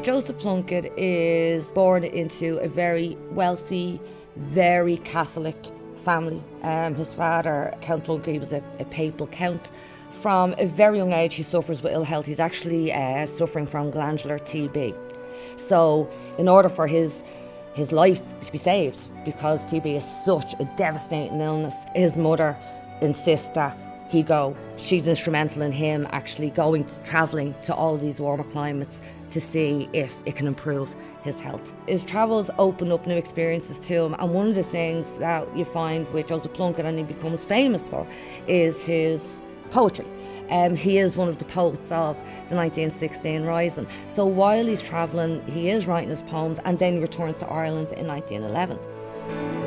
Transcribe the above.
Joseph Plunkett is born into a very wealthy, very Catholic family. His father, Count Plunkett, he was a papal count. From a very young age, he suffers with ill health. He's actually suffering from glandular TB. So in order for his life to be saved, because TB is such a devastating illness, his mother insists that he go. She's instrumental in him actually travelling to all these warmer climates to see if it can improve his health. His travels open up new experiences to him, and one of the things that you find with Joseph Plunkett, and he becomes famous for, is his poetry. He is one of the poets of the 1916 Rising. So while he's travelling, he is writing his poems, and then he returns to Ireland in 1911.